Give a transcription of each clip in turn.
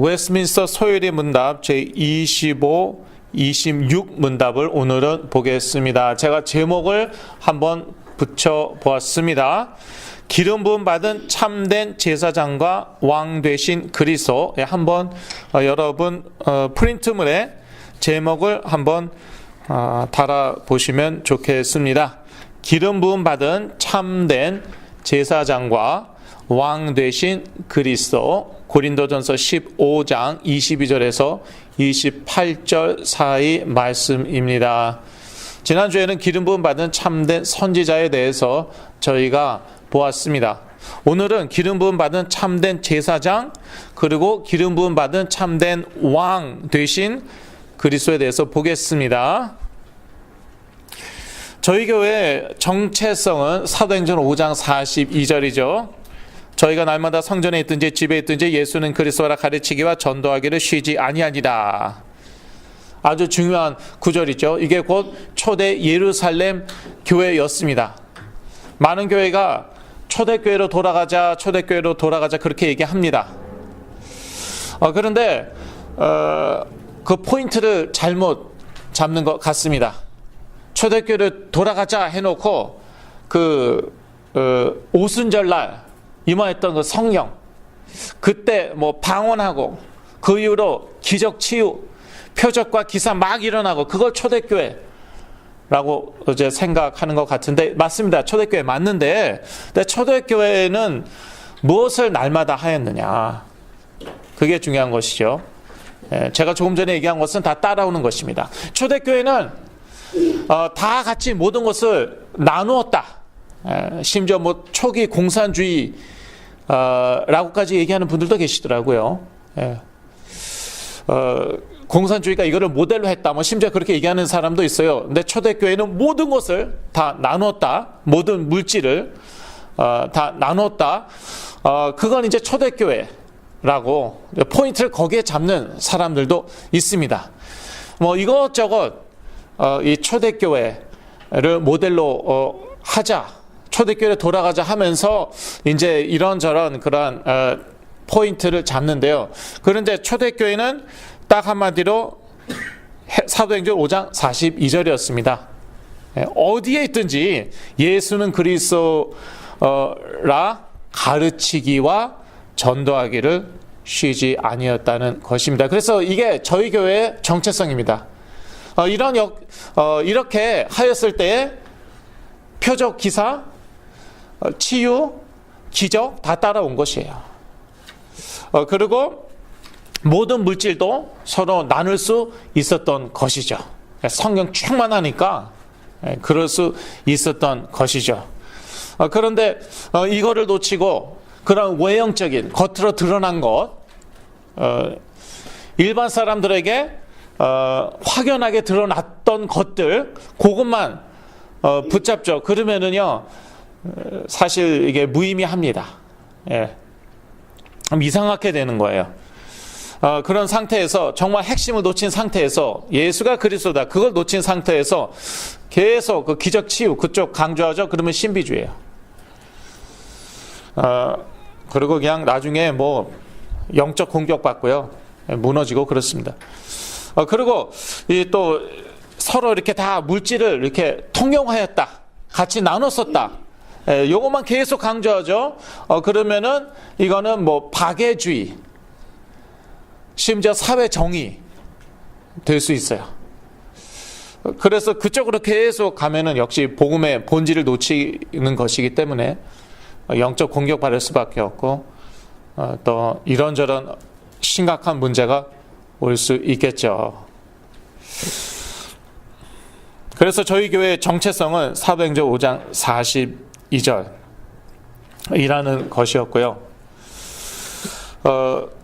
웨스트민스터 소요리 문답 제25, 26 문답을 오늘은 보겠습니다. 제가 제목을 한번 붙여보았습니다. 기름 부음 받은 참된 제사장과 왕 되신 그리스도. 한번 여러분 프린트물에 제목을 한번 달아보시면 좋겠습니다. 기름 부음 받은 참된 제사장과 왕 되신 그리스도. 고린도전서 15장 22절에서 28절 사이 말씀입니다. 지난주에는 기름 부음 받은 참된 선지자에 대해서 저희가 보았습니다. 오늘은 기름 부음 받은 참된 제사장, 그리고 기름 부음 받은 참된 왕 되신 그리스도에 대해서 보겠습니다. 저희 교회 정체성은 사도행전 5장 42절이죠. 저희가 날마다 성전에 있든지 집에 있든지 예수는 그리스도라 가르치기와 전도하기를 쉬지 아니하니라. 아주 중요한 구절이죠. 이게 곧 초대 예루살렘 교회였습니다. 많은 교회가 초대교회로 돌아가자, 초대교회로 돌아가자 그렇게 얘기합니다. 그런데 그 포인트를 잘못 잡는 것 같습니다. 초대교회로 돌아가자 해놓고 오순절날 임하였던 그 성령, 그때 뭐 방언하고 그 이후로 기적 치유, 표적과 기사 막 일어나고 그걸 초대교회라고 이제 생각하는 것 같은데, 맞습니다. 초대교회 맞는데, 근데 초대교회는 무엇을 날마다 하였느냐, 그게 중요한 것이죠. 제가 조금 전에 얘기한 것은 다 따라오는 것입니다. 초대교회는 다 같이 모든 것을 나누었다. 심지어 뭐 초기 공산주의 라고까지 얘기하는 분들도 계시더라고요. 공산주의가 이거를 모델로 했다, 뭐 심지어 그렇게 얘기하는 사람도 있어요. 근데 초대교회는 모든 것을 다 나눴다, 모든 물질을 다 나눴다. 그건 이제 초대교회라고 포인트를 거기에 잡는 사람들도 있습니다. 뭐 이것저것 이 초대교회를 모델로 하자, 초대교회로 돌아가자 하면서 이제 이런저런 그런 포인트를 잡는데요. 그런데 초대교회는 딱 한마디로 사도행전 5장 42절이었습니다. 어디에 있든지 예수는 그리스도라 가르치기와 전도하기를 쉬지 아니었다는 것입니다. 그래서 이게 저희 교회의 정체성입니다. 이렇게 하였을 때에 표적, 기사, 치유, 기적 다 따라온 것이에요. 그리고 모든 물질도 서로 나눌 수 있었던 것이죠. 성령 충만하니까 그럴 수 있었던 것이죠. 그런데 이거를 놓치고 그런 외형적인 겉으로 드러난 것, 일반 사람들에게 확연하게 드러났던 것들, 그것만 붙잡죠. 그러면은요, 사실 이게 무의미합니다. 이상하게 되는 거예요. 그런 상태에서, 정말 핵심을 놓친 상태에서, 예수가 그리스도다, 그걸 놓친 상태에서 계속 그 기적 치유 그쪽 강조하죠. 그러면 신비주의예요. 그리고 그냥 나중에 뭐 영적 공격받고요, 무너지고 그렇습니다. 그리고 또 서로 이렇게 다 물질을 이렇게 통용하였다, 같이 나눴었다, 요것만 계속 강조하죠. 그러면은 이거는 뭐 박애주의, 심지어 사회 정의 될 수 있어요. 그래서 그쪽으로 계속 가면은 역시 복음의 본질을 놓치는 것이기 때문에 영적 공격받을 수밖에 없고, 또 이런저런 심각한 문제가 올 수 있겠죠. 그래서 저희 교회의 정체성은 사도행전 5장 42절이라는 것이었고요.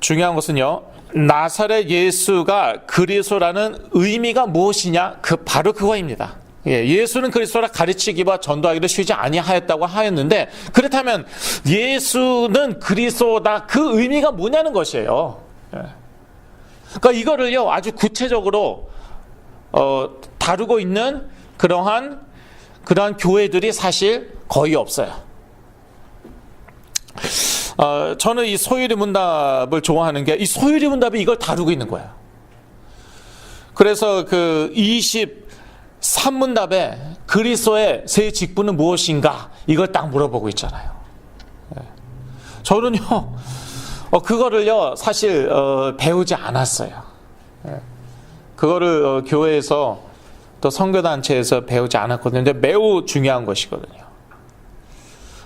중요한 것은요, 나사렛 예수가 그리스도라는 의미가 무엇이냐, 바로 그거입니다. 예수는 그리스도라 가르치기와 전도하기를 쉬지 아니하였다고 하였는데, 그렇다면 예수는 그리스도다, 그 의미가 뭐냐는 것이에요. 그러니까 이거를요 아주 구체적으로 다루고 있는 그러한 교회들이 사실 거의 없어요. 저는 이 소유리 문답을 좋아하는 게 이 소유리 문답이 이걸 다루고 있는 거예요. 그래서 그 23문답에 그리스도의 새 직분은 무엇인가 이걸 딱 물어보고 있잖아요. 저는요 그거를요 사실 배우지 않았어요. 그거를 교회에서 또 선교단체에서 배우지 않았거든요. 근데 매우 중요한 것이거든요.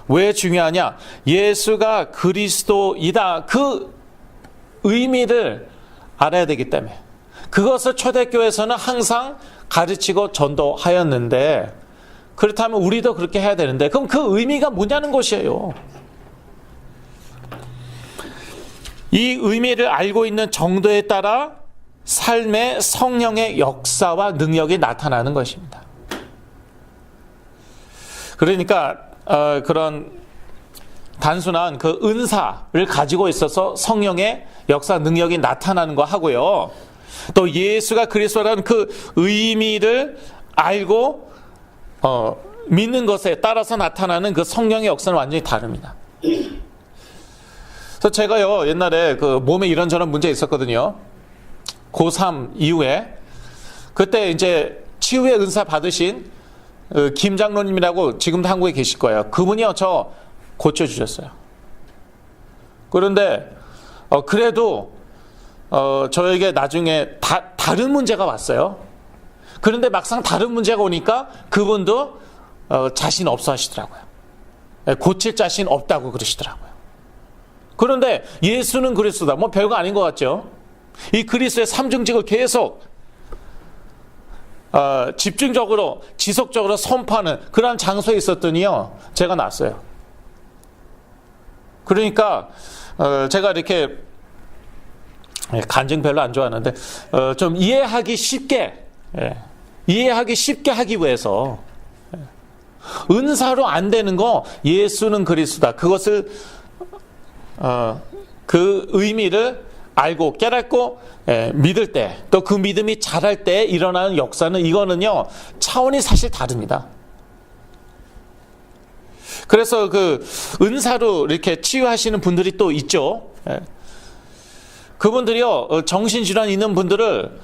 왜 중요하냐? 예수가 그리스도이다. 그 의미를 알아야 되기 때문에. 그것을 초대교회에서는 항상 가르치고 전도하였는데, 그렇다면 우리도 그렇게 해야 되는데, 그럼 그 의미가 뭐냐는 것이에요. 이 의미를 알고 있는 정도에 따라 삶의 성령의 역사와 능력이 나타나는 것입니다. 그러니까 그런 단순한 그 은사를 가지고 있어서 성령의 역사 능력이 나타나는 거 하고요. 또 예수가 그리스도라는 그 의미를 알고 믿는 것에 따라서 나타나는 그 성령의 역사는 완전히 다릅니다. 그래서 제가요 옛날에 그 몸에 이런저런 문제 있었거든요. 고3 이후에 그때 이제 치유의 은사 받으신 김 장로님이라고 지금도 한국에 계실 거예요. 그분이요 저 고쳐주셨어요. 그런데 그래도 저에게 나중에 다른 문제가 왔어요. 그런데 막상 다른 문제가 오니까 그분도 자신 없어 하시더라고요. 고칠 자신 없다고 그러시더라고요. 그런데 예수는 그리스도다. 뭐 별거 아닌 것 같죠? 이 그리스도의 삼중직을 계속 집중적으로 지속적으로 선포하는 그런 장소에 있었더니요 제가 났어요. 그러니까 제가 이렇게 간증 별로 안 좋아하는데 좀 이해하기 쉽게 하기 위해서 은사로 안 되는 거 예수는 그리스도다. 그것을 그 의미를 알고 깨닫고 믿을 때 또 그 믿음이 자랄 때 일어나는 역사는 이거는요 차원이 사실 다릅니다. 그래서 그 은사로 이렇게 치유하시는 분들이 또 있죠. 그분들이요 정신질환 있는 분들을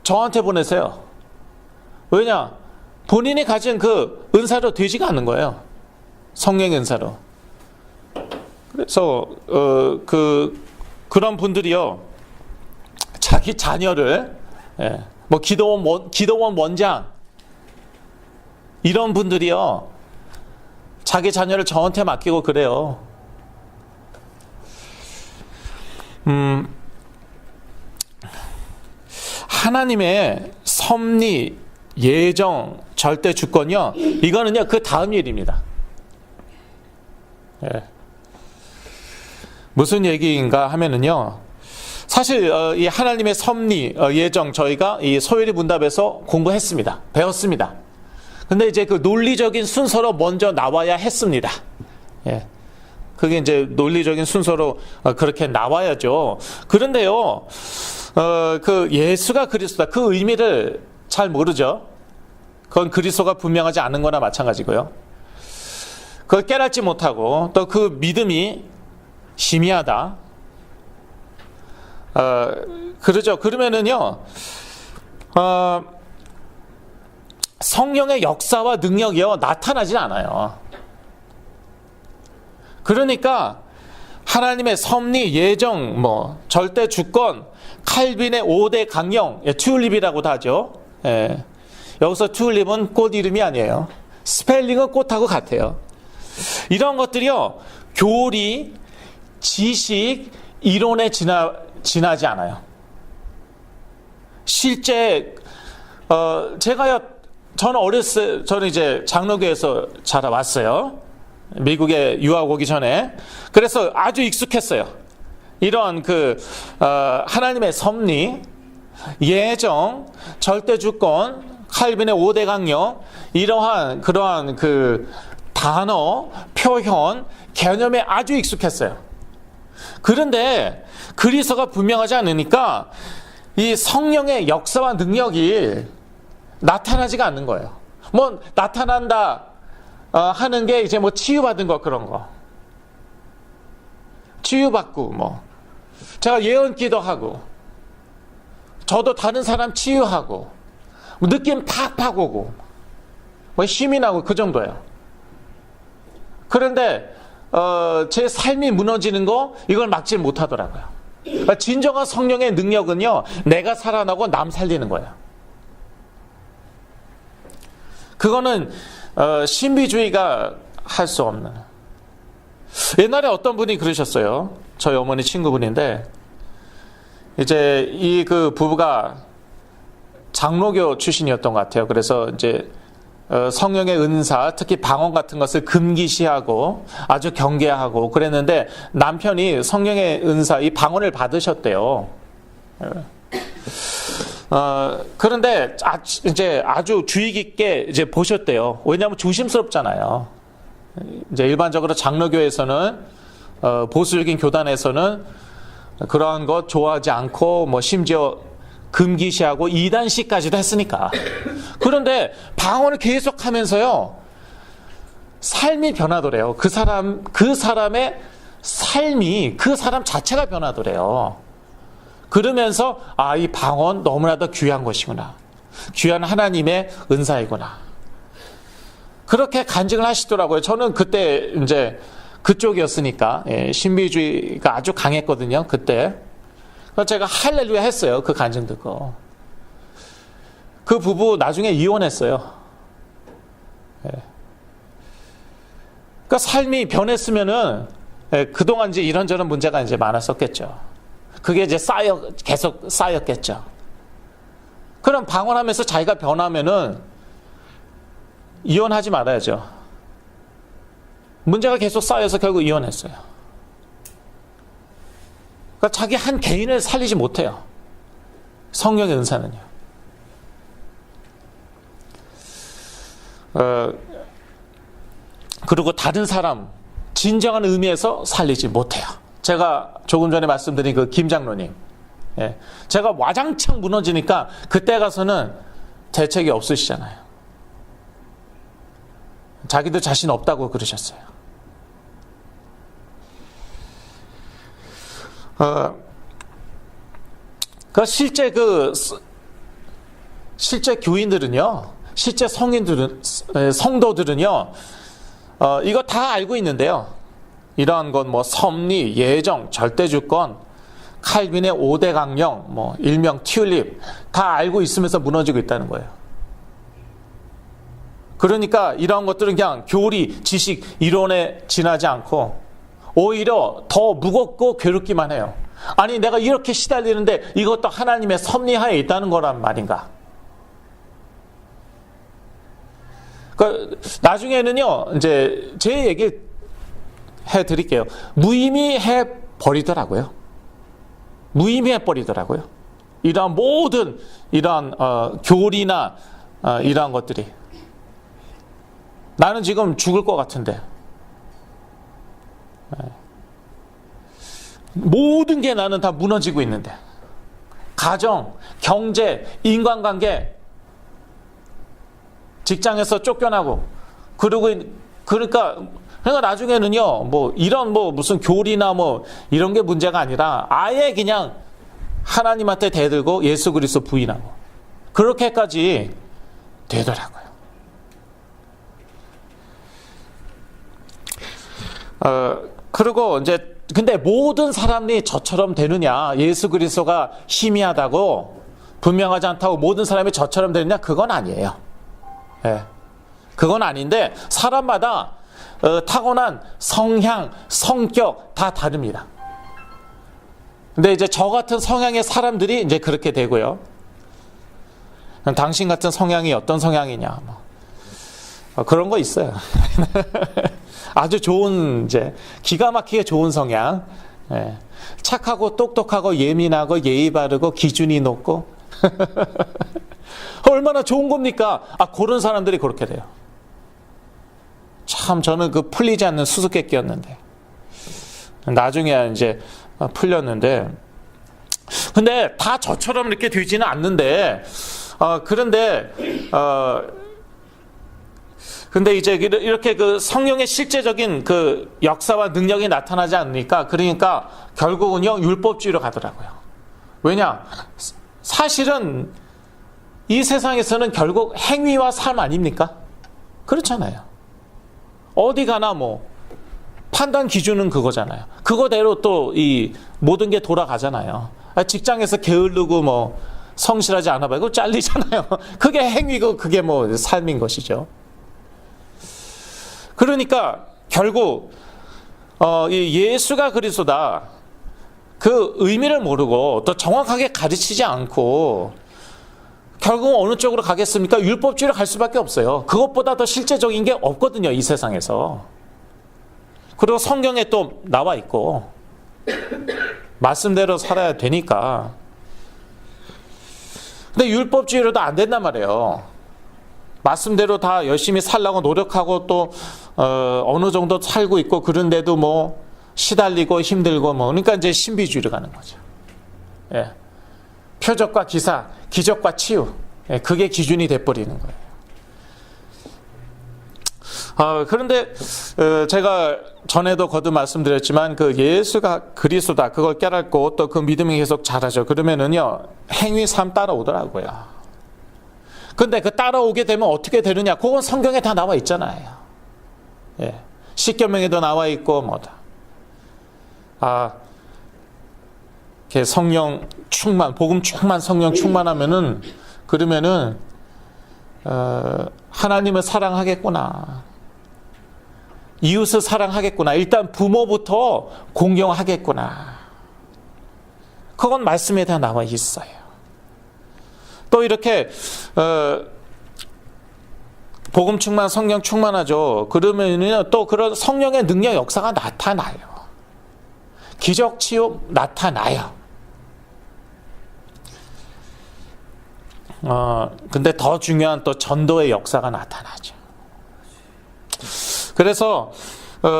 저한테 보내세요. 왜냐? 본인이 가진 그 은사로 되지가 않는 거예요. 성령의 은사로. 그래서 그런 분들이요 자기 자녀를 뭐 기도원 원장 이런 분들이요 자기 자녀를 저한테 맡기고 그래요. 하나님의 섭리, 예정, 절대 주권이요 이거는요 그 다음 일입니다. 무슨 얘기인가 하면은요 사실 이 하나님의 섭리, 예정 저희가 이 소요리 문답에서 공부했습니다. 배웠습니다. 근데 이제 그 논리적인 순서로 먼저 나와야 했습니다. 그게 이제 논리적인 순서로 그렇게 나와야죠. 그런데요 그 예수가 그리스도다 그 의미를 잘 모르죠. 그건 그리스도가 분명하지 않은 거나 마찬가지고요. 그걸 깨닫지 못하고 또 그 믿음이 희미하다. 그러죠. 그러면은요, 성령의 역사와 능력이요, 나타나질 않아요. 그러니까, 하나님의 섭리, 예정, 절대 주권, 칼빈의 5대 강령, 튤립이라고도 하죠. 여기서 튤립은 꽃 이름이 아니에요. 스펠링은 꽃하고 같아요. 이런 것들이요, 교리, 지식, 이론에 지나지 않아요. 실제 저는 이제 장로교에서 자라왔어요. 미국에 유학 오기 전에. 그래서 아주 익숙했어요. 이런 하나님의 섭리, 예정, 절대주권, 칼빈의 5대 강령, 그러한 단어, 표현, 개념에 아주 익숙했어요. 그런데 그리스도가 분명하지 않으니까 이 성령의 역사와 능력이 나타나지가 않는 거예요. 나타난다 하는 게 이제 치유받은 거 그런 거. 치유받고, 제가 예언기도 하고, 저도 다른 사람 치유하고, 느낌 팍팍 오고, 힘이 나고 그 정도예요. 그런데 제 삶이 무너지는 거 이걸 막지 못하더라고요. 그러니까 진정한 성령의 능력은요, 내가 살아나고 남 살리는 거예요. 그거는 신비주의가 할 수 없는. 옛날에 어떤 분이 그러셨어요. 저희 어머니 친구분인데, 이제 그 부부가 장로교 출신이었던 것 같아요. 그래서 이제 성령의 은사, 특히 방언 같은 것을 금기시하고 아주 경계하고 그랬는데, 남편이 성령의 은사, 이 방언을 받으셨대요. 그런데 이제 아주 주의 깊게 이제 보셨대요. 왜냐하면 조심스럽잖아요. 이제 일반적으로 장로교에서는, 보수적인 교단에서는 그러한 것 좋아하지 않고, 심지어 금기시하고 이단시까지도 했으니까. 그런데 방언을 계속 하면서요, 삶이 변하더래요. 그 사람의 삶이, 그 사람 자체가 변하더래요. 그러면서, 이 방언 너무나도 귀한 것이구나. 귀한 하나님의 은사이구나. 그렇게 간증을 하시더라고요. 저는 그때 이제 그쪽이었으니까, 신비주의가 아주 강했거든요, 그때. 그래서 제가 할렐루야 했어요. 그 간증 듣고. 그 부부 나중에 이혼했어요. 그러니까 삶이 변했으면은, 그동안 이제 이런저런 문제가 이제 많았었겠죠. 그게 이제 계속 쌓였겠죠. 그럼 방언하면서 자기가 변하면은 이혼하지 말아야죠. 문제가 계속 쌓여서 결국 이혼했어요. 그러니까 자기 한 개인을 살리지 못해요. 성령의 은사는요. 그리고 다른 사람, 진정한 의미에서 살리지 못해요. 제가 조금 전에 말씀드린 그 김 장로님, 제가 와장창 무너지니까 그때 가서는 대책이 없으시잖아요. 자기도 자신 없다고 그러셨어요. 실제 교인들은요, 실제 성도들은요, 이거 다 알고 있는데요. 이러한 건 섭리, 예정, 절대주권, 칼빈의 5대 강령, 일명 튤립, 다 알고 있으면서 무너지고 있다는 거예요. 그러니까 이러한 것들은 그냥 교리, 지식, 이론에 지나지 않고 오히려 더 무겁고 괴롭기만 해요. 아니, 내가 이렇게 시달리는데 이것도 하나님의 섭리하에 있다는 거란 말인가? 나중에는요, 이제 제 얘기 해드릴게요. 무의미해 버리더라고요. 이러한 모든 교리나 이러한 것들이. 나는 지금 죽을 것 같은데. 모든 게 나는 다 무너지고 있는데. 가정, 경제, 인간관계, 직장에서 쫓겨나고, 그러니까 나중에는요, 이런 무슨 교리나 이런 게 문제가 아니라 아예 그냥 하나님한테 대들고 예수 그리스도 부인하고, 그렇게까지 되더라고요. 그리고 이제, 근데 모든 사람이 저처럼 되느냐, 예수 그리스도가 희미하다고, 분명하지 않다고 모든 사람이 저처럼 되느냐, 그건 아니에요. 그건 아닌데, 사람마다 타고난 성향, 성격 다 다릅니다. 근데 이제 저 같은 성향의 사람들이 이제 그렇게 되고요. 당신 같은 성향이 어떤 성향이냐, 그런 거 있어요. 아주 좋은, 이제 기가 막히게 좋은 성향, 착하고 똑똑하고 예민하고 예의 바르고 기준이 높고 얼마나 좋은 겁니까? 그런 사람들이 그렇게 돼요. 참, 저는 풀리지 않는 수수께끼였는데 나중에 이제 풀렸는데, 근데 다 저처럼 이렇게 되지는 않는데, 그런데 근데 이제 이렇게 그 성령의 실제적인 그 역사와 능력이 나타나지 않으니까, 그러니까 결국은요, 율법주의로 가더라고요. 왜냐? 사실은 이 세상에서는 결국 행위와 삶 아닙니까? 그렇잖아요. 어디 가나 뭐 판단 기준은 그거잖아요. 그거대로 또 이 모든 게 돌아가잖아요. 직장에서 게으르고 뭐 성실하지 않아 봐요. 그거 잘리잖아요. 그게 행위고 그게 뭐 삶인 것이죠. 그러니까 결국 이 예수가 그리스도다, 그 의미를 모르고 또 정확하게 가르치지 않고 결국 어느 쪽으로 가겠습니까? 율법주의로 갈 수밖에 없어요. 그것보다 더 실제적인 게 없거든요, 이 세상에서. 그리고 성경에 또 나와 있고 말씀대로 살아야 되니까. 근데 율법주의로도 안 된단 말이에요. 말씀대로 다 열심히 살라고 노력하고 또 어느 정도 살고 있고, 그런데도 뭐 시달리고 힘들고 뭐, 그러니까 이제 신비주의로 가는 거죠. 예. 표적과 기사, 기적과 치유, 예, 그게 기준이 돼버리는 거예요. 그런데 제가 전에도 거듭 말씀드렸지만 그 예수가 그리스도다, 그걸 깨닫고 또 그 믿음이 계속 자라죠. 그러면은요, 행위 삶 따라오더라고요. 근데 그 따라오게 되면 어떻게 되느냐? 그건 성경에 다 나와 있잖아요. 예. 십계명에도 나와 있고 뭐다. 성령 충만, 복음 충만, 성령 충만하면은, 그러면은 하나님을 사랑하겠구나, 이웃을 사랑하겠구나, 일단 부모부터 공경하겠구나. 그건 말씀에 다 나와 있어요. 또 이렇게 복음 충만, 성령 충만하죠. 그러면은 또 그런 성령의 능력 역사가 나타나요. 기적 치유 나타나요. 근데 더 중요한 또 전도의 역사가 나타나죠. 그래서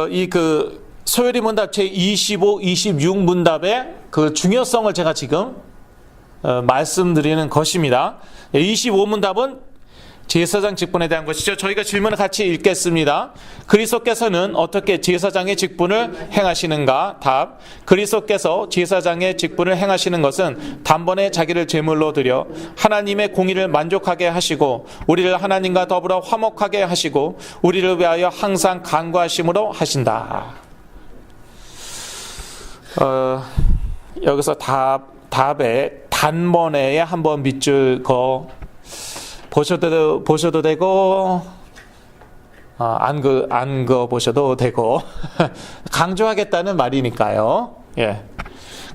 이 그 소요리 문답 제 25, 26 문답의 그 중요성을 제가 지금 말씀드리는 것입니다. 25 문답은 제사장 직분에 대한 것이죠. 저희가 질문을 같이 읽겠습니다. 그리스도께서는 어떻게 제사장의 직분을 행하시는가? 답. 그리스도께서 제사장의 직분을 행하시는 것은 단번에 자기를 제물로 드려 하나님의 공의를 만족하게 하시고 우리를 하나님과 더불어 화목하게 하시고 우리를 위하여 항상 간구하심으로 하신다. 여기서 답에 단번에 한번 밑줄 거 보셔도 되고, 안 보셔도 되고, 강조하겠다는 말이니까요. 예.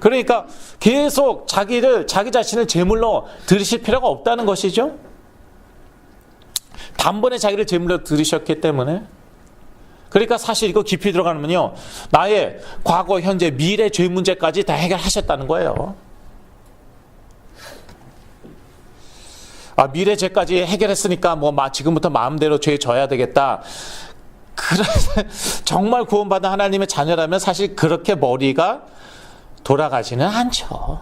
그러니까 계속 자기 자신을 제물로 드리실 필요가 없다는 것이죠. 단번에 자기를 제물로 드리셨기 때문에. 그러니까 사실 이거 깊이 들어가면요, 나의 과거, 현재, 미래 죄 문제까지 다 해결하셨다는 거예요. 미래 죄까지 해결했으니까 뭐 지금부터 마음대로 죄 져야 되겠다. 정말 구원받은 하나님의 자녀라면 사실 그렇게 머리가 돌아가지는 않죠.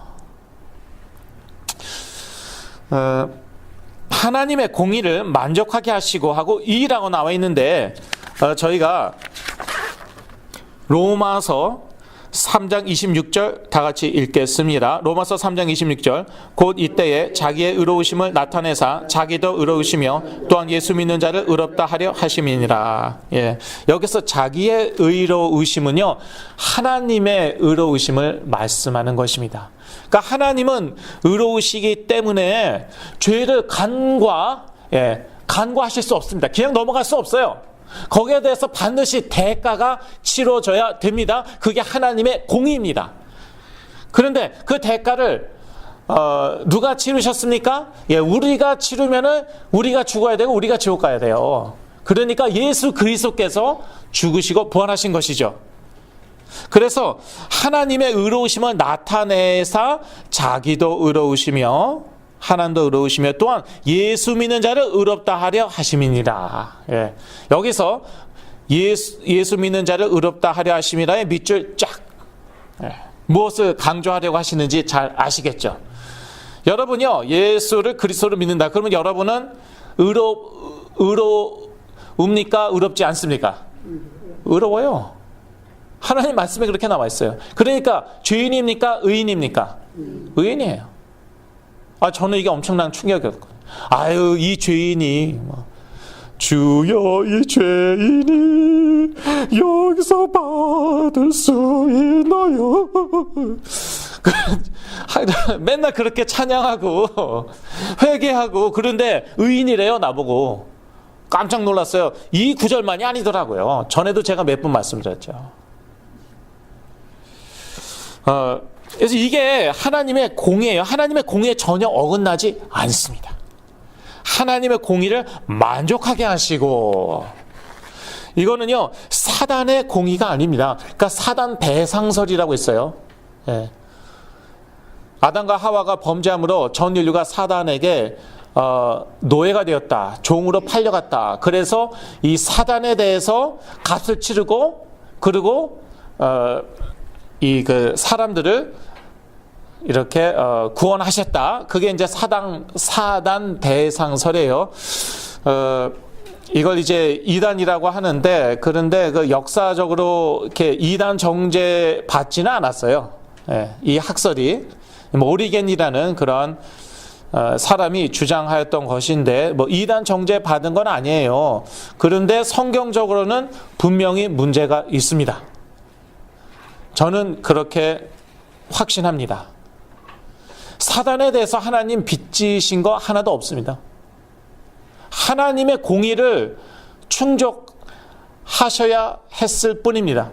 하나님의 공의를 만족하게 하시고 하고 이라고 나와 있는데, 저희가 로마서 3장 26절 다 같이 읽겠습니다. 로마서 3장 26절. 곧 이때에 자기의 의로우심을 나타내사 자기도 의로우시며 또한 예수 믿는 자를 의롭다 하려 하심이니라. 예. 여기서 자기의 의로우심은요, 하나님의 의로우심을 말씀하는 것입니다. 그러니까 하나님은 의로우시기 때문에 죄를 간과하실 수 없습니다. 그냥 넘어갈 수 없어요. 거기에 대해서 반드시 대가가 치러져야 됩니다. 그게 하나님의 공의입니다. 그런데 그 대가를 누가 치르셨습니까? 예, 우리가 치르면은 우리가 죽어야 되고 우리가 지옥 가야 돼요. 그러니까 예수 그리스도께서 죽으시고 부활하신 것이죠. 그래서 하나님의 의로우심을 나타내사 자기도 의로우시며 하나님도 의로우시며 또한 예수 믿는 자를 의롭다 하려 하심이니라. 예. 여기서 예수 믿는 자를 의롭다 하려 하심이라의 밑줄 쫙. 예. 무엇을 강조하려고 하시는지 잘 아시겠죠? 여러분요, 예수를 그리스도로 믿는다. 그러면 여러분은 의롭니까? 의롭지 않습니까? 의로워요. 하나님 말씀에 그렇게 나와 있어요. 그러니까 죄인입니까? 의인입니까? 의인이에요. 저는 이게 엄청난 충격이었거든요. 아유, 이 죄인이 주여, 이 죄인이 여기서 받을 수 있나요? 맨날 그렇게 찬양하고 회개하고 그런데 의인이래요, 나보고. 깜짝 놀랐어요. 이 구절만이 아니더라고요. 전에도 제가 몇 번 말씀드렸죠. 그래서 이게 하나님의 공의예요. 하나님의 공의에 전혀 어긋나지 않습니다. 하나님의 공의를 만족하게 하시고, 이거는요 사단의 공의가 아닙니다. 그러니까 사단 대상설이라고 있어요. 예. 아담과 하와가 범죄함으로 전 인류가 사단에게 노예가 되었다. 종으로 팔려갔다. 그래서 이 사단에 대해서 값을 치르고, 그리고 이 사람들을 이렇게 구원하셨다. 그게 이제 사단 대상설이에요. 이걸 이제 이단이라고 하는데, 그런데 그 역사적으로 이렇게 이단 정죄 받지는 않았어요. 예, 이 학설이 오리겐이라는 그런 사람이 주장하였던 것인데, 이단 정죄 받은 건 아니에요. 그런데 성경적으로는 분명히 문제가 있습니다. 저는 그렇게 확신합니다. 사단에 대해서 하나님 빚지신 거 하나도 없습니다. 하나님의 공의를 충족하셔야 했을 뿐입니다.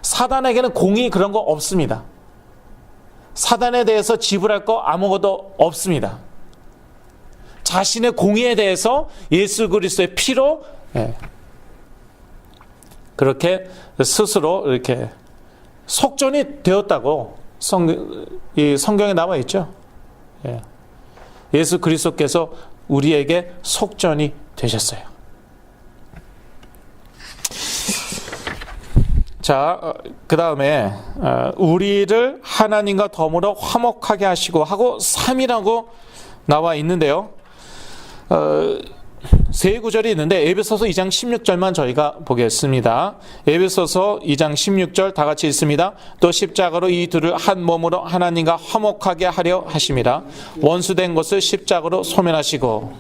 사단에게는 공의 그런 거 없습니다. 사단에 대해서 지불할 거 아무것도 없습니다. 자신의 공의에 대해서 예수 그리스도의 피로 그렇게 스스로 이렇게 속전이 되었다고 이 성경에 나와 있죠. 예수 그리스도께서 우리에게 속전이 되셨어요. 자, 그 다음에 우리를 하나님과 더불어 화목하게 하시고 하고 3이라고 나와 있는데요. 세 구절이 있는데 에베소서 2장 16절만 저희가 보겠습니다. 에베소서 2장 16절 다 같이 읽습니다. 또 십자가로 이 둘을 한 몸으로 하나님과 화목하게 하려 하심이라. 원수된 것을 십자가로 소멸하시고.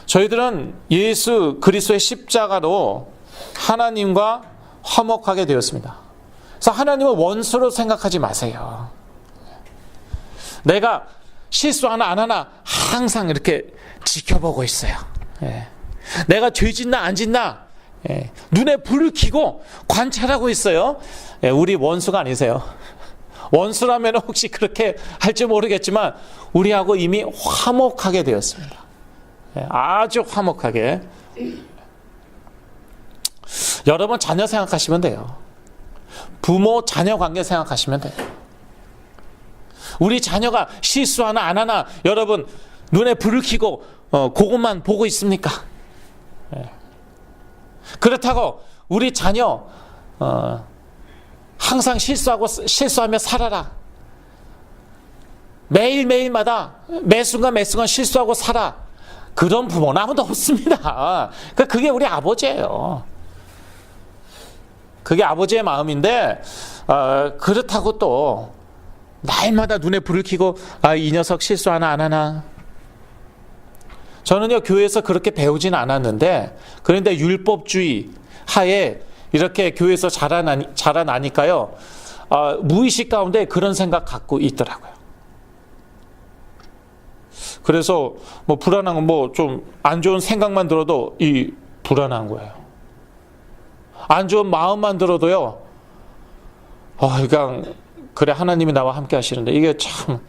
저희들은 예수 그리스도의 십자가로 하나님과 화목하게 되었습니다. 그래서 하나님을 원수로 생각하지 마세요. 내가 실수 하나 안 하나 항상 이렇게 지켜보고 있어요. 내가 죄 짓나 안 짓나 눈에 불을 켜고 관찰하고 있어요. 우리 원수가 아니세요. 원수라면 혹시 그렇게 할지 모르겠지만 우리하고 이미 화목하게 되었습니다. 아주 화목하게. 여러분 자녀 생각하시면 돼요. 부모 자녀 관계 생각하시면 돼요. 우리 자녀가 실수 하나 안 하나 여러분 눈에 불을 켜고 그것만 보고 있습니까? 그렇다고 우리 자녀 항상 실수하며 살아라. 매일매일마다 매순간 실수하고 살아. 그런 부모는 아무도 없습니다. 그게 우리 아버지예요. 그게 아버지의 마음인데 그렇다고 또 날마다 눈에 불을 켜고 이 녀석 실수 하나 안 하나. 저는요 교회에서 그렇게 배우진 않았는데, 그런데 율법주의 하에 이렇게 교회에서 자라나니까요 무의식 가운데 그런 생각 갖고 있더라고요. 그래서 불안한 건 좀 안 좋은 생각만 들어도 이 불안한 거예요. 안 좋은 마음만 들어도요 그냥 그래 하나님이 나와 함께 하시는데 이게 참,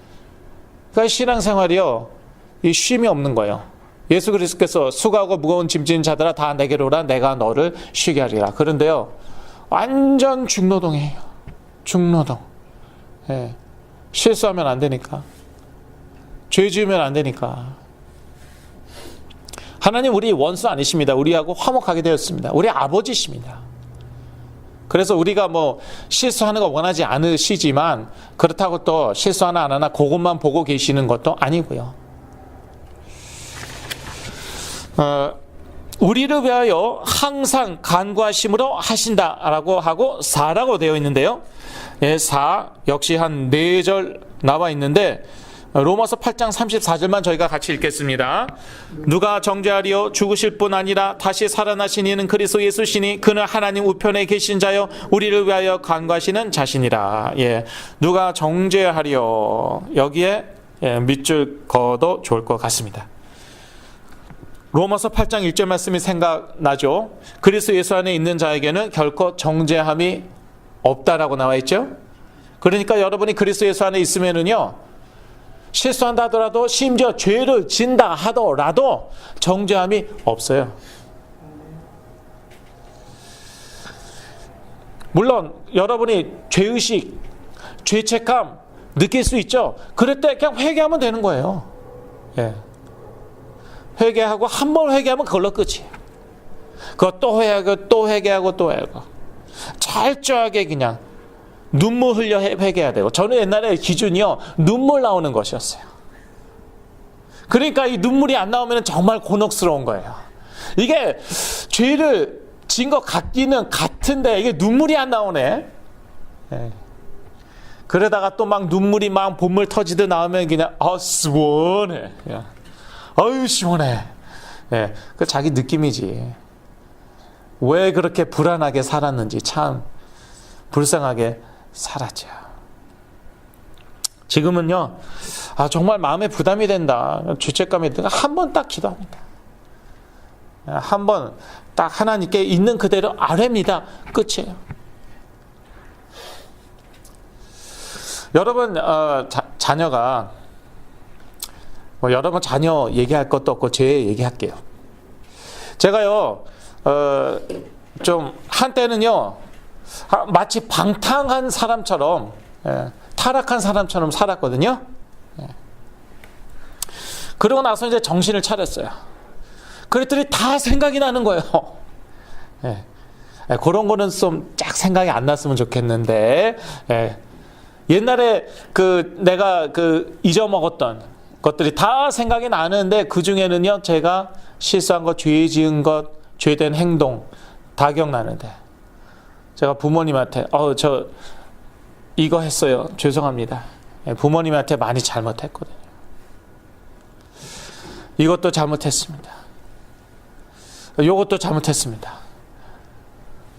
그러니까 신앙생활이요 이 쉼이 없는 거예요. 예수 그리스도께서 수고하고 무거운 짐진 자들아 다 내게로 오라 내가 너를 쉬게 하리라. 그런데요 완전 중노동이에요. 중노동. 실수하면 안 되니까, 죄 지으면 안 되니까. 하나님 우리 원수 아니십니다. 우리하고 화목하게 되었습니다. 우리 아버지십니다. 그래서 우리가 실수하는 거 원하지 않으시지만 그렇다고 또 실수 하나 안 하나 그것만 보고 계시는 것도 아니고요. 우리를 위하여 항상 간구하심으로 하신다라고 하고 4라고 되어 있는데요. 4 역시 한 4절 나와 있는데 로마서 8장 34절만 저희가 같이 읽겠습니다. 누가 정죄하리요? 죽으실 뿐 아니라 다시 살아나신 이는 그리스도 예수시니 그는 하나님 우편에 계신 자요 우리를 위하여 간구하시는 자신이라. 누가 정죄하리요? 여기에 밑줄 그어도 좋을 것 같습니다. 로마서 8장 1절 말씀이 생각나죠? 그리스도 예수 안에 있는 자에게는 결코 정죄함이 없다라고 나와 있죠? 그러니까 여러분이 그리스도 예수 안에 있으면은요, 실수한다 하더라도, 심지어 죄를 진다 하더라도 정죄함이 없어요. 물론 여러분이 죄의식, 죄책감 느낄 수 있죠. 그럴 때 그냥 회개하면 되는 거예요. 회개하고 한 번 회개하면 그걸로 끝이에요. 그거 또 회개하고 또 회개하고 또 회개하고 철저하게 그냥 눈물 흘려 회개해야 되고. 저는 옛날에 기준이요, 눈물 나오는 것이었어요. 그러니까 이 눈물이 안 나오면 정말 곤혹스러운 거예요. 이게 죄를 진 것 같기는 같은데 이게 눈물이 안 나오네. 그러다가 또 막 눈물이 막 본물 터지듯 나오면 그냥 시원해. 아유 시원해. 그 자기 느낌이지. 왜 그렇게 불안하게 살았는지 참 불쌍하게 살았죠. 지금은요, 정말 마음에 부담이 된다, 죄책감이 든다, 한 번 딱 기도합니다. 한 번 딱 하나님께 있는 그대로 아뢰입니다. 끝이에요. 여러분, 자녀가 여러분 자녀 얘기할 것도 없고 제 얘기할게요. 제가요, 좀 한때는요, 마치 방탕한 사람처럼, 타락한 사람처럼 살았거든요. 그러고 나서 이제 정신을 차렸어요. 그랬더니 다 생각이 나는 거예요. 그런 거는 좀 쫙 생각이 안 났으면 좋겠는데, 옛날에 내가 잊어먹었던 것들이 다 생각이 나는데, 그 중에는요, 제가 실수한 것, 죄 지은 것, 죄된 행동 다 기억나는데, 제가 부모님한테 저 이거 했어요, 죄송합니다. 부모님한테 많이 잘못했거든요. 이것도 잘못했습니다. 이것도 잘못했습니다.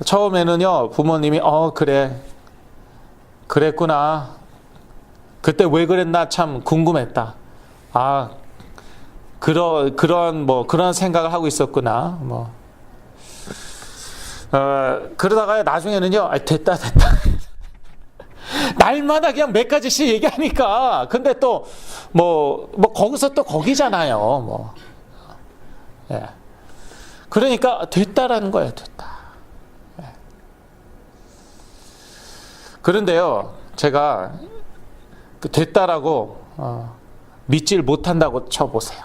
처음에는요, 부모님이 그래, 그랬구나, 그때 왜 그랬나 참 궁금했다, 그런 생각을 하고 있었구나, 그러다가 나중에는요, 됐다. 날마다 그냥 몇 가지씩 얘기하니까. 근데 또, 거기서 또 거기잖아요, 그러니까, 됐다라는 거예요, 됐다. 그런데요, 제가, 됐다라고, 믿질 못한다고 쳐보세요.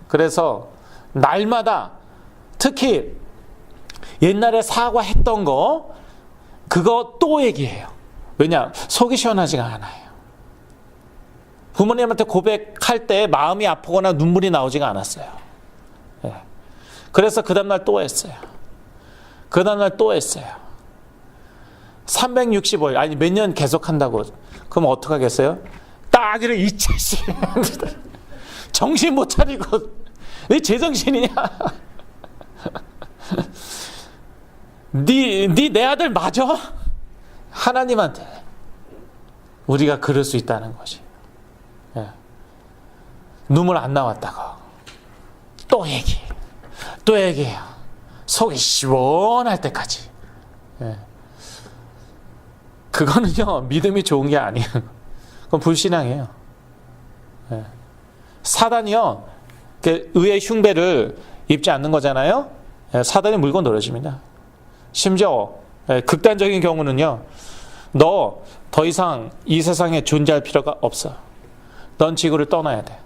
그래서, 날마다, 특히, 옛날에 사과했던 거, 그거 또 얘기해요. 왜냐? 속이 시원하지가 않아요. 부모님한테 고백할 때 마음이 아프거나 눈물이 나오지가 않았어요. 그래서 그 다음날 또 했어요. 그 다음날 또 했어요. 365일, 아니 몇 년 계속 한다고. 그럼 어떡하겠어요? 따기를 2차씩. 정신 못 차리고. 왜 제정신이냐? 내 아들 맞아? 하나님한테 우리가 그럴 수 있다는 것이. 눈물 안 나왔다고 또 얘기해요. 속이 시원할 때까지. 그거는요, 믿음이 좋은 게 아니에요. 그건 불신앙이에요. 사단이요, 의의 흉배를 입지 않는 거잖아요. 사단이 물고 늘어집니다. 심지어 극단적인 경우는요, 너 더 이상 이 세상에 존재할 필요가 없어. 넌 지구를 떠나야 돼.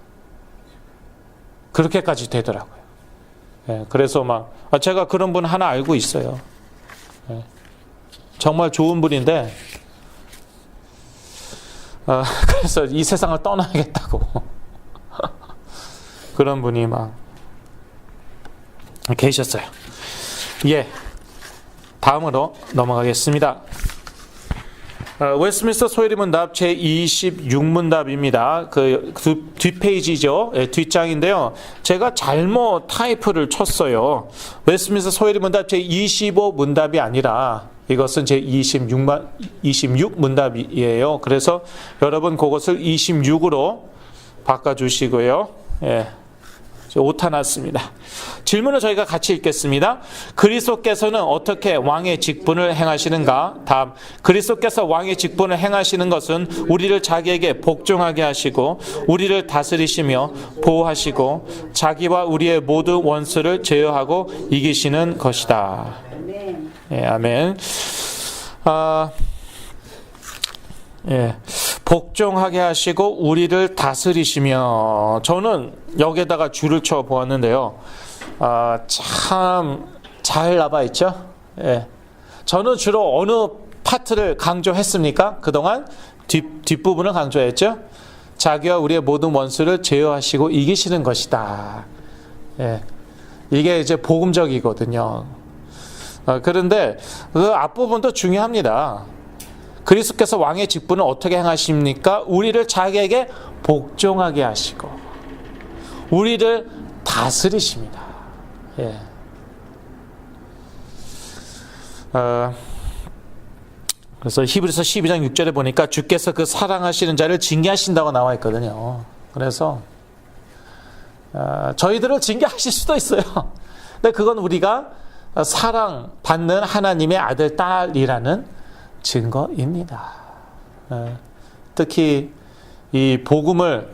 그렇게까지 되더라고요. 그래서 제가 그런 분 하나 알고 있어요. 정말 좋은 분인데, 그래서 이 세상을 떠나야겠다고. 그런 분이 계셨어요. 예, 다음으로 넘어가겠습니다. 웨스트민스터 소요리 문답 제26문답입니다. 그 뒷페이지죠. 예, 뒷장인데요. 제가 잘못 타이프를 쳤어요. 웨스트민스터 소요리 문답 제25문답이 아니라 이것은 제26문답이에요. 그래서 여러분 그것을 26으로 바꿔주시고요. 예, 오타 났습니다. 질문을 저희가 같이 읽겠습니다. 그리스도께서는 어떻게 왕의 직분을 행하시는가? 답. 그리스도께서 왕의 직분을 행하시는 것은 우리를 자기에게 복종하게 하시고 우리를 다스리시며 보호하시고 자기와 우리의 모든 원수를 제어하고 이기시는 것이다. 예, 아멘. 예, 복종하게 하시고 우리를 다스리시며, 저는 여기에다가 줄을 쳐 보았는데요. 참 잘 나와 있죠. 예, 저는 주로 어느 파트를 강조했습니까? 그동안 뒷부분을 강조했죠. 자기와 우리의 모든 원수를 제어하시고 이기시는 것이다. 예, 이게 이제 복음적이거든요. 그런데 그 앞부분도 중요합니다. 그리스도께서 왕의 직분을 어떻게 행하십니까? 우리를 자기에게 복종하게 하시고 우리를 다스리십니다. 예. 그래서 히브리서 12장 6절에 보니까 주께서 그 사랑하시는 자를 징계하신다고 나와 있거든요. 그래서 저희들을 징계하실 수도 있어요. 근데 그건 우리가 사랑받는 하나님의 아들, 딸이라는 증거입니다. 특히 이 복음을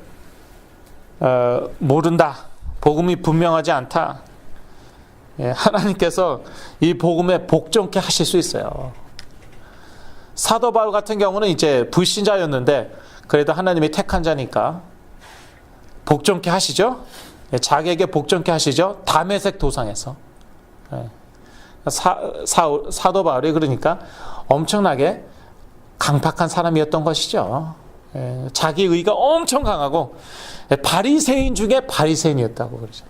모른다, 복음이 분명하지 않다, 하나님께서 이 복음에 복종케 하실 수 있어요. 사도 바울 같은 경우는 이제 불신자였는데 그래도 하나님이 택한 자니까 복종케 하시죠. 자기에게 복종케 하시죠. 다메섹 도상에서. 사도 바울이 그러니까 엄청나게 강팍한 사람이었던 것이죠. 자기 의가 엄청 강하고 바리새인 중에 바리새인이었다고 그러죠.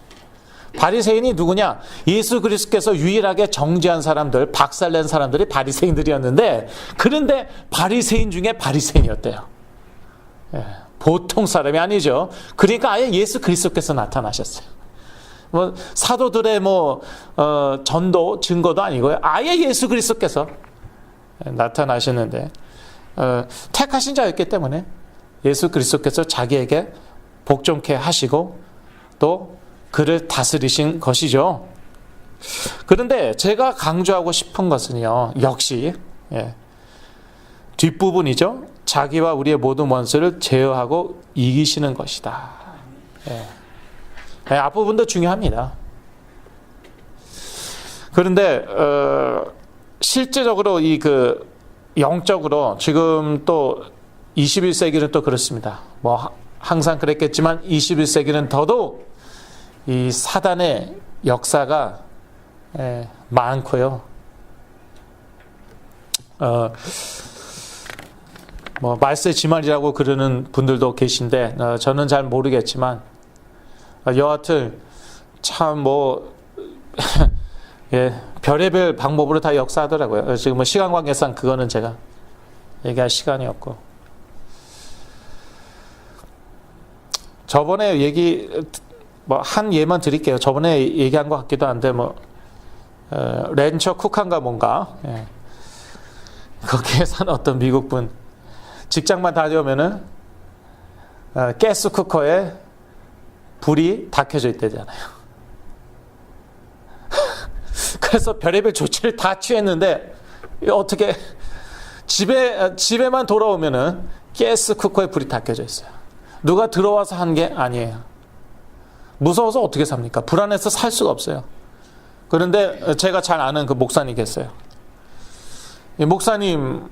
바리새인이 누구냐? 예수 그리스도께서 유일하게 정죄한 사람들, 박살낸 사람들이 바리새인들이었는데, 그런데 바리새인 중에 바리새인이었대요. 보통 사람이 아니죠. 그러니까 아예 예수 그리스도께서 나타나셨어요. 뭐 사도들의 전도 증거도 아니고요. 아예 예수 그리스도께서 나타나셨는데, 택하신 자였기 때문에 예수 그리스도께서 자기에게 복종케 하시고 또 그를 다스리신 것이죠. 그런데 제가 강조하고 싶은 것은요, 역시 뒷부분이죠. 자기와 우리의 모든 원수를 제어하고 이기시는 것이다. 앞부분도 중요합니다. 그런데 실제적으로 영적으로 지금 또 21세기는 또 그렇습니다. 뭐 항상 그랬겠지만 21세기는 더더욱 이 사단의 역사가 많고요. 뭐 말세 지말이라고 그러는 분들도 계신데 저는 잘 모르겠지만 여하튼 참 별의별 방법으로 다 역사하더라고요. 지금 뭐 시간 관계상 그거는 제가 얘기할 시간이 없고, 저번에 한 예만 드릴게요. 저번에 얘기한 것 같기도 한데 렌처 쿡한가 뭔가, 거기에 사는 어떤 미국분, 직장만 다녀오면은 가스 쿠커에 불이 다 켜져 있대잖아요. 그래서 별의별 조치를 다 취했는데 어떻게 집에만 돌아오면은 가스 쿠커에 불이 다 켜져 있어요. 누가 들어와서 한 게 아니에요. 무서워서 어떻게 삽니까? 불안해서 살 수가 없어요. 그런데 제가 잘 아는 그 목사님 계세요. 이 목사님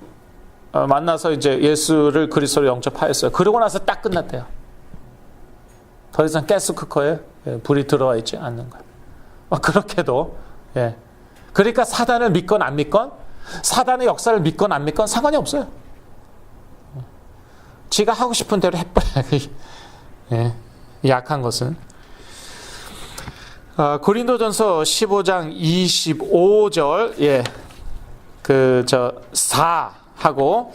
만나서 이제 예수를 그리스도로 영접하였어요. 그러고 나서 딱 끝났대요. 더 이상 가스 쿠커에 불이 들어와 있지 않는 거예요. 그렇게도, 그러니까 사단을 믿건 안 믿건, 사단의 역사를 믿건 안 믿건 상관이 없어요. 지가 하고 싶은 대로 해버려요. 약한 것은. 고린도전서 15장 25절, 4하고,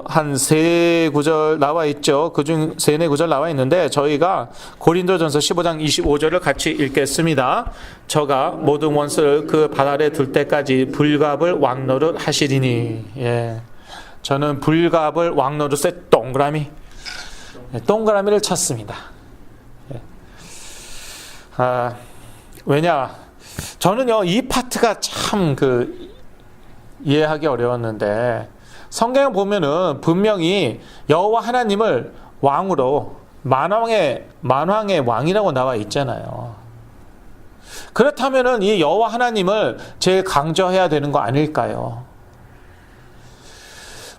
한 세 구절 나와 있죠. 그중 세네 구절 나와 있는데, 저희가 고린도전서 15장 25절을 같이 읽겠습니다. 저가 모든 원수를 그 발 아래 둘 때까지 불갑을 왕노릇 하시리니. 저는 불갑을 왕노릇에 동그라미를 쳤습니다. 왜냐, 저는요 이 파트가 참 이해하기 어려웠는데, 성경 보면은 분명히 여호와 하나님을 왕으로 만왕의 왕이라고 나와 있잖아요. 그렇다면은 이 여호와 하나님을 제일 강조해야 되는 거 아닐까요?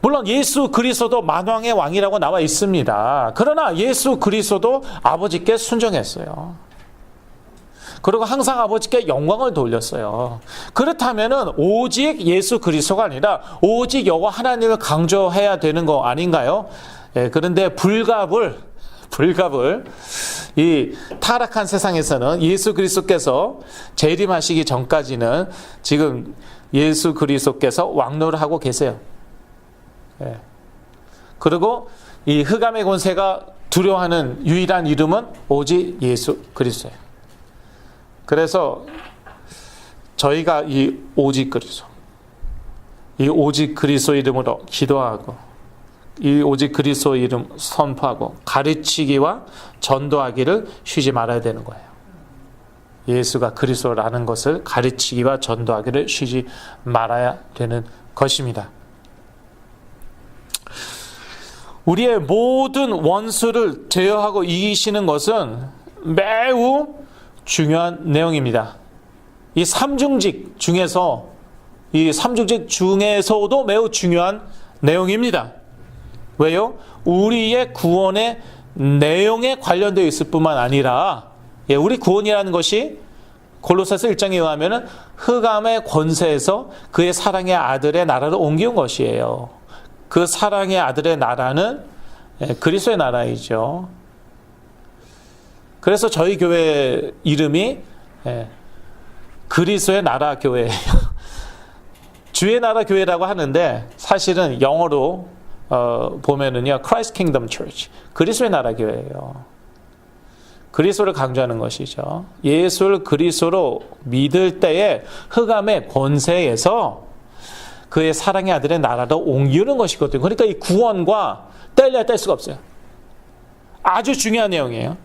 물론 예수 그리스도도 만왕의 왕이라고 나와 있습니다. 그러나 예수 그리스도도 아버지께 순종했어요. 그리고 항상 아버지께 영광을 돌렸어요. 그렇다면은 오직 예수 그리스도가 아니라 오직 여호와 하나님을 강조해야 되는 거 아닌가요? 그런데 불갑을 이 타락한 세상에서는 예수 그리스도께서 재림하시기 전까지는 지금 예수 그리스도께서 왕노를 하고 계세요. 그리고 이 흑암의 권세가 두려워하는 유일한 이름은 오직 예수 그리스도예요. 그래서 저희가 이 오직 그리스도 이름으로 기도하고, 이 오직 그리스도 이름 선포하고 가르치기와 전도하기를 쉬지 말아야 되는 거예요. 예수가 그리스도라는 것을 가르치기와 전도하기를 쉬지 말아야 되는 것입니다. 우리의 모든 원수를 제어하고 이기시는 것은 매우 중요한 내용입니다. 이 삼중직 중에서도 매우 중요한 내용입니다. 왜요? 우리의 구원의 내용에 관련되어 있을 뿐만 아니라, 우리 구원이라는 것이 골로새서 1장에 의하면 흑암의 권세에서 그의 사랑의 아들의 나라로 옮긴 것이에요. 그 사랑의 아들의 나라는 그리스도의 나라이죠. 그래서 저희 교회 이름이 그리스도의 나라 교회예요. 주의 나라 교회라고 하는데, 사실은 영어로 보면은요, Christ Kingdom Church, 그리스도의 나라 교회예요. 그리스도를 강조하는 것이죠. 예수를 그리스도로 믿을 때에 흑암의 권세에서 그의 사랑의 아들의 나라로 옮기는 것이거든요. 그러니까 이 구원과 뗄래야 뗄 수가 없어요. 아주 중요한 내용이에요.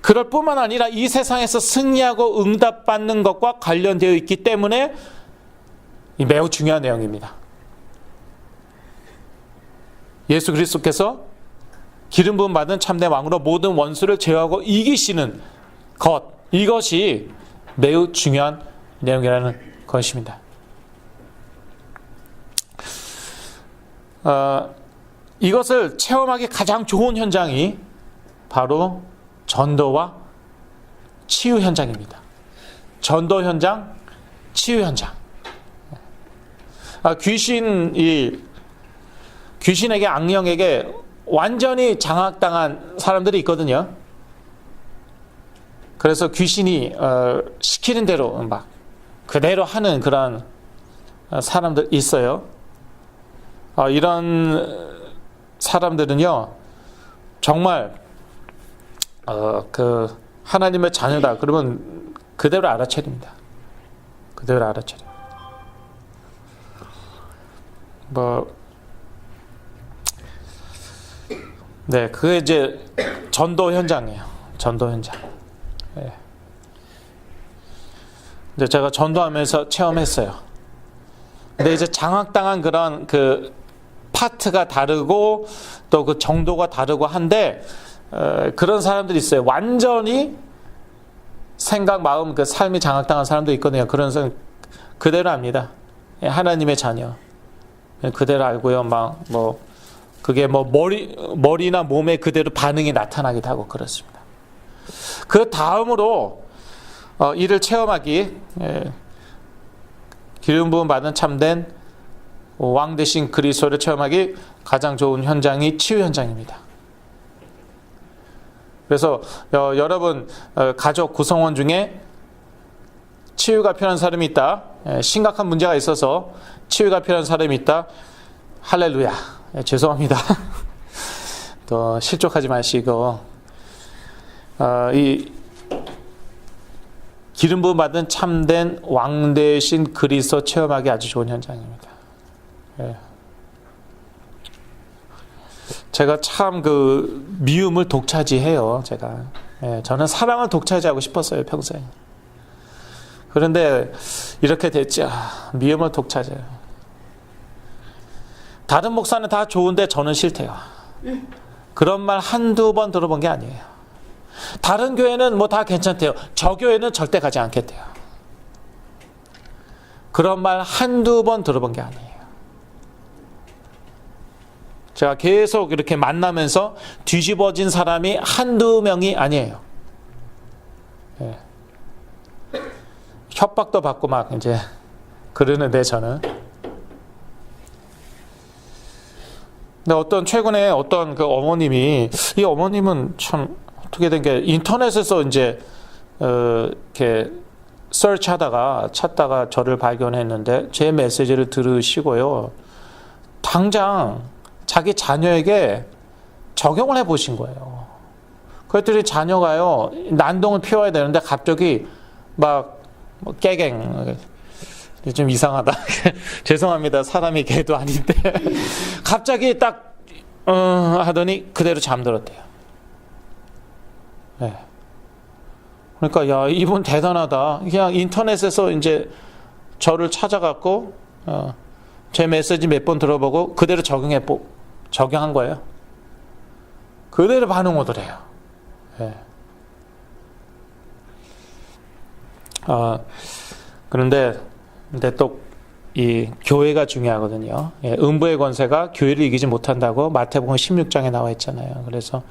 그럴 뿐만 아니라 이 세상에서 승리하고 응답받는 것과 관련되어 있기 때문에 매우 중요한 내용입니다. 예수 그리스도께서 기름 부음 받은 참된 왕으로 모든 원수를 제어하고 이기시는 것, 이것이 매우 중요한 내용이라는 것입니다. 이것을 체험하기 가장 좋은 현장이 바로 전도와 치유 현장입니다. 전도 현장, 치유 현장. 귀신에게, 악령에게 완전히 장악당한 사람들이 있거든요. 그래서 귀신이 시키는 대로 막 그대로 하는 그런 사람들 있어요. 이런 사람들은요, 정말 하나님의 자녀다 그러면 그대로 알아차립니다. 그대로 알아차려. 그게 이제 전도 현장이에요. 전도 현장. 근데 제가 전도하면서 체험했어요. 근데 이제 장악당한 그런 파트가 다르고 또 그 정도가 다르고 한데, 그런 사람들이 있어요. 완전히 생각, 마음, 삶이 장악당한 사람도 있거든요. 그런 사람 그대로 압니다. 하나님의 자녀. 그대로 알고요. 그게 머리나 몸에 그대로 반응이 나타나기도 하고 그렇습니다. 그 다음으로 이를 체험하기, 기름 부음 받은 참된 왕 대신 그리스도를 체험하기 가장 좋은 현장이 치유 현장입니다. 그래서 여러분 가족 구성원 중에 치유가 필요한 사람이 있다. 심각한 문제가 있어서 치유가 필요한 사람이 있다. 할렐루야. 죄송합니다. 또 실족하지 마시고 이 기름 부음 받은 참된 왕 되신 그리스도 체험하기 아주 좋은 현장입니다. 제가 참 그 미움을 독차지해요. 저는 사랑을 독차지하고 싶었어요, 평생. 그런데 이렇게 됐죠. 미움을 독차지해요. 다른 목사는 다 좋은데 저는 싫대요. 그런 말 한두 번 들어본 게 아니에요. 다른 교회는 뭐 다 괜찮대요. 저 교회는 절대 가지 않겠대요. 그런 말 한두 번 들어본 게 아니에요. 제가 계속 이렇게 만나면서 뒤집어진 사람이 한두 명이 아니에요. 협박도 받고 막 이제 그러는데 저는. 근데 최근에 어떤 그 어머님이, 이 어머님은 참 어떻게 된 게 인터넷에서 이제 이렇게 찾다가 저를 발견했는데 제 메시지를 들으시고요. 당장 자기 자녀에게 적용을 해 보신 거예요. 그랬더니 자녀가요, 난동을 피워야 되는데 갑자기 막 깨갱, 좀 이상하다. 죄송합니다. 사람이 개도 아닌데. 갑자기 딱 하더니 그대로 잠들었대요. 네. 그러니까 야, 이분 대단하다. 그냥 인터넷에서 이제 저를 찾아갖고 제 메시지 몇 번 들어보고 그대로 적용한 거예요. 그대로 반응 오더래요. 네. 그런데 또 이 교회가 중요하거든요. 음부의 권세가 교회를 이기지 못한다고 마태복음 16장에 나와 있잖아요. 그래서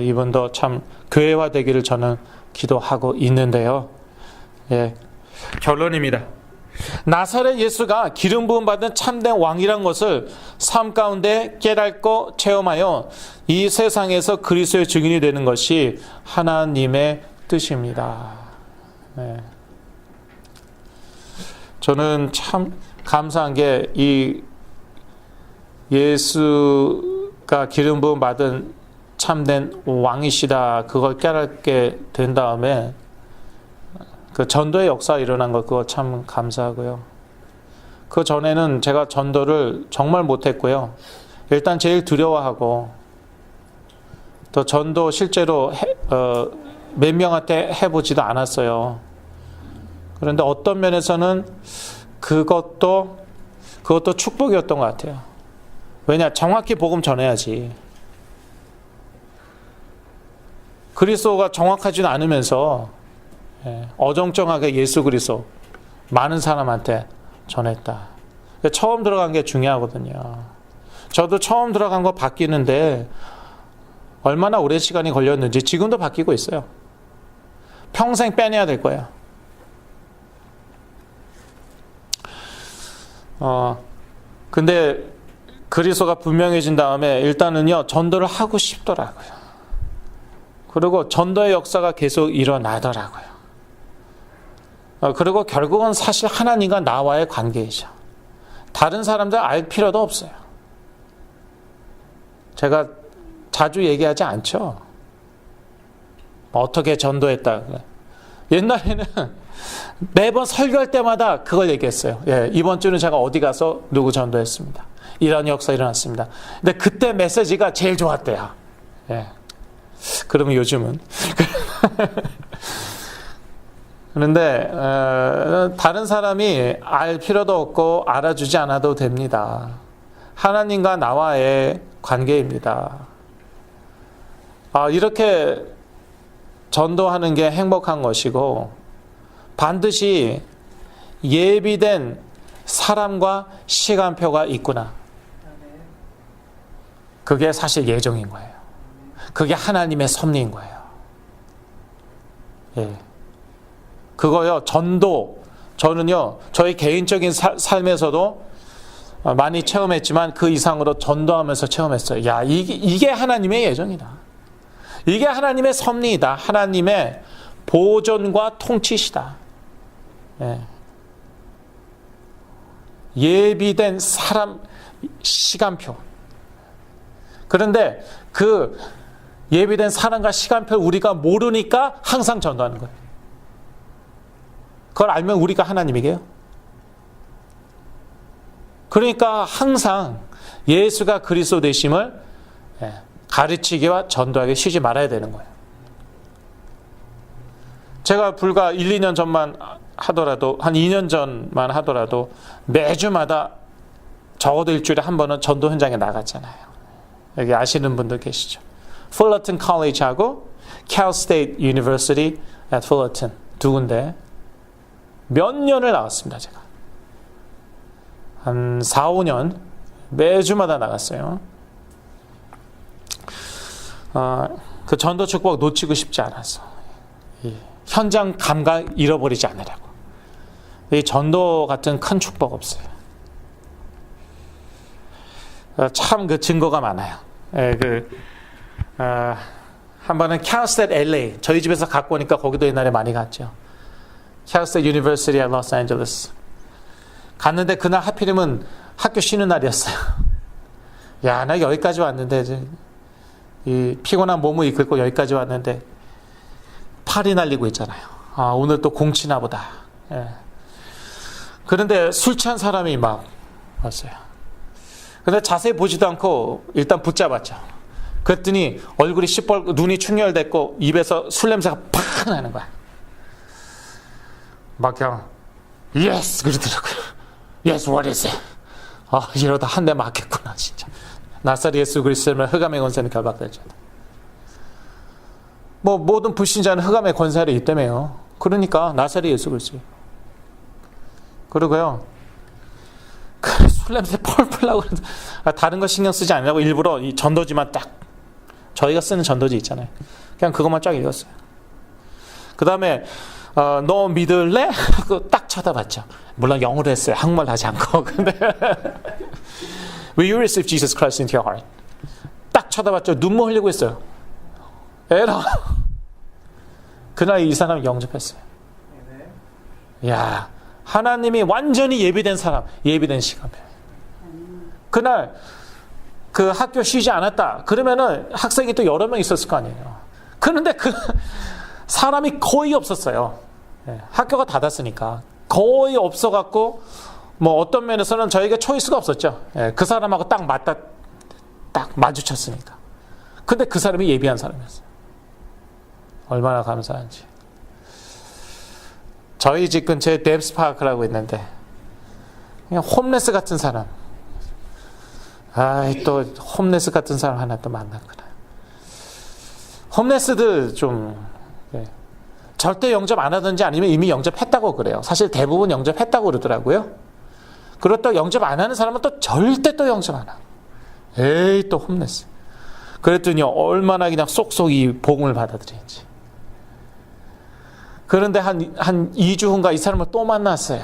이분도 참 교회화 되기를 저는 기도하고 있는데요. 결론입니다. 나사렛 예수가 기름 부음 받은 참된 왕이란 것을 삶 가운데 깨닫고 체험하여 이 세상에서 그리스도의 증인이 되는 것이 하나님의 뜻입니다. 저는 참 감사한 게 이 예수가 기름 부음 받은 참된 왕이시다, 그걸 깨닫게 된 다음에 그 전도의 역사 일어난 것, 그거 참 감사하고요. 그 전에는 제가 전도를 정말 못했고요. 일단 제일 두려워하고, 또 전도 실제로 몇 명한테 해보지도 않았어요. 그런데 어떤 면에서는 그것도 축복이었던 것 같아요. 왜냐, 정확히 복음 전해야지. 그리스도가 정확하지는 않으면서 어정쩡하게 예수 그리스도 많은 사람한테 전했다. 처음 들어간 게 중요하거든요. 저도 처음 들어간 거 바뀌는데 얼마나 오랜 시간이 걸렸는지 지금도 바뀌고 있어요. 평생 빼내야 될 거예요. 근데 그리스도가 분명해진 다음에 일단은요, 전도를 하고 싶더라고요. 그리고 전도의 역사가 계속 일어나더라고요. 그리고 결국은 사실 하나님과 나와의 관계이죠. 다른 사람들 알 필요도 없어요. 제가 자주 얘기하지 않죠. 어떻게 전도했다. 옛날에는 매번 설교할 때마다 그걸 얘기했어요. 이번 주는 제가 어디 가서 누구 전도했습니다. 이런 역사 일어났습니다. 근데 그때 메시지가 제일 좋았대요. 그러면 요즘은 그런데 다른 사람이 알 필요도 없고 알아주지 않아도 됩니다. 하나님과 나와의 관계입니다. 이렇게 전도하는 게 행복한 것이고, 반드시 예비된 사람과 시간표가 있구나. 그게 사실 예정인 거예요. 그게 하나님의 섭리인 거예요. 그거요, 전도, 저는요, 저희 개인적인 삶에서도 많이 체험했지만 그 이상으로 전도하면서 체험했어요. 야, 이게 하나님의 예정이다. 이게 하나님의 섭리이다. 하나님의 보존과 통치시다. 예. 예비된 사람 시간표. 그런데 그 예비된 사람과 시간표를 우리가 모르니까 항상 전도하는 거예요. 그걸 알면 우리가 하나님이게요. 그러니까 항상 예수가 그리스도 되심을 가르치기와 전도하기 쉬지 말아야 되는 거예요. 제가 불과 1, 2년 전만 하더라도, 한 2년 전만 하더라도 매주마다 적어도 일주일에 한 번은 전도 현장에 나갔잖아요. 여기 아시는 분들 계시죠? Fullerton College하고 Cal State University at Fullerton 두 군데 몇 년을 나갔습니다. 제가 한 4, 5년 매주마다 나갔어요. 그 전도 축복 놓치고 싶지 않았어. 현장 감각 잃어버리지 않으라고. 이 전도 같은 큰 축복 없어요. 참 그 증거가 많아요. 한 번은 캘스테이트 LA, 저희 집에서 갖고 오니까 거기도 옛날에 많이 갔죠. 캘스테이트 유니버시티 at 로스앤젤레스 갔는데 그날 하필이면 학교 쉬는 날이었어요. 야, 나 여기까지 왔는데 이제 이 피곤한 몸을 이끌고 여기까지 왔는데 팔이 날리고 있잖아요. 아, 오늘 또 공치나 보다. 예. 그런데 술 취한 사람이 막 왔어요. 근데 자세히 보지도 않고 일단 붙잡았죠. 그랬더니 얼굴이 시뻘고 눈이 충혈됐고 입에서 술 냄새가 팍 나는 거야. 막 그냥 Yes! 그러더라고요. Yes, what is it? 아, 이러다 한 대 맞겠구나 진짜. 나사렛 예수 그리스도면 흑암의 권세는 결박될지. 뭐 모든 불신자는 흑암의 권세를 있다며요. 그러니까 나사렛 예수 그리스도. 그러고요. 술 냄새 펄펄 나고 다른 거 신경 쓰지 않으려고 일부러 이 전도지만 딱 저희가 쓰는 전도지 있잖아요. 그냥 그것만 쫙 읽었어요. 그 다음에 너 믿을래? 하고 딱 쳐다봤죠. 물론 영어로 했어요. 한국말 하지 않고. 근데 Will you receive Jesus Christ into your heart? 딱 쳐다봤죠. 눈물 흘리고 있어요. 에라. 그날 이 사람 영접했어요. 야, 하나님이 완전히 예비된 사람, 예비된 시간표. 그날 그 학교 쉬지 않았다. 그러면은 학생이 또 여러 명 있었을 거 아니에요. 그런데 그 사람이 거의 없었어요. 학교가 닫았으니까 거의 없어갖고 뭐 어떤 면에서는 저에게 초이스가 없었죠. 그 사람하고 딱 마주쳤으니까. 근데 그 사람이 예비한 사람이었어요. 얼마나 감사한지. 저희 집 근처에 뎁스파크라고 있는데 그냥 홈레스 같은 사람. 아이, 또 홈레스 같은 사람 하나 또 만났구나. 홈레스들 좀 절대 영접 안 하든지 아니면 이미 영접했다고 그래요. 사실 대부분 영접했다고 그러더라고요. 그렇다고 영접 안 하는 사람은 또 절대 또 영접 안 하고. 에이, 또 홈레스. 그랬더니 얼마나 그냥 쏙쏙 이 복음을 받아들이는지. 그런데 한 2주 후인가 이 사람을 또 만났어요.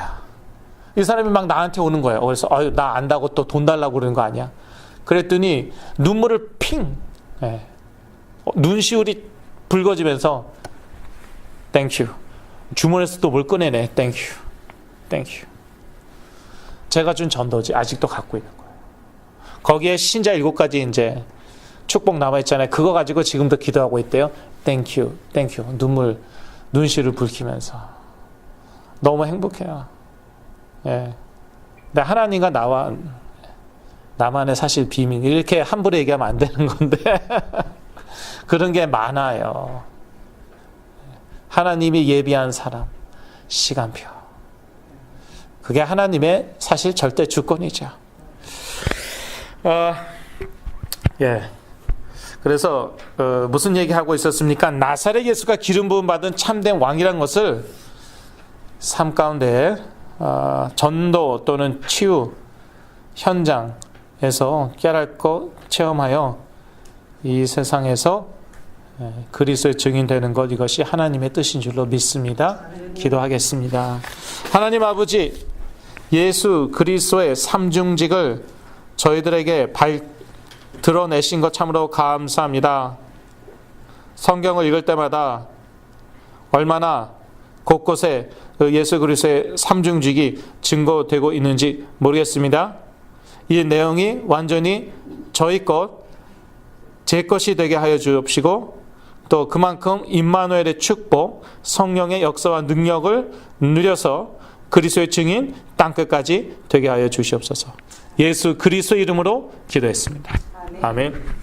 이 사람이 막 나한테 오는 거예요. 그래서 아유, 나 안다고 또 돈 달라고 그러는 거 아니야? 그랬더니 눈물을 핑. 눈시울이 붉어지면서 땡큐. 주머니에서 또 뭘 꺼내네. 땡큐. 땡큐. 제가 준 전도지 아직도 갖고 있는 거예요. 거기에 신자 7가지 이제 축복 남아있잖아요. 그거 가지고 지금도 기도하고 있대요. 땡큐. 땡큐. 눈시를 붉히면서 너무 행복해요. 예. 근데 하나님과 나만의 사실 비밀 이렇게 함부로 얘기하면 안 되는 건데 그런 게 많아요. 하나님이 예비한 사람, 시간표. 그게 하나님의 사실 절대 주권이죠. 예. 그래서 무슨 얘기하고 있었습니까? 나사렛 예수가 기름 부음 받은 참된 왕이란 것을 삶 가운데 전도 또는 치유 현장에서 깨닫고 체험하여 이 세상에서 그리스도의 증인되는 것, 이것이 하나님의 뜻인 줄로 믿습니다. 기도하겠습니다. 하나님 아버지, 예수 그리스도의 삼중직을 저희들에게 드러내신 것 참으로 감사합니다. 성경을 읽을 때마다 얼마나 곳곳에 예수 그리스도의 삼중직이 증거되고 있는지 모르겠습니다. 이 내용이 완전히 저희 것, 제 것이 되게 하여 주옵시고 또 그만큼 임마누엘의 축복, 성령의 역사와 능력을 누려서 그리스도의 증인 땅끝까지 되게 하여 주시옵소서. 예수 그리스도 이름으로 기도했습니다. 아멘.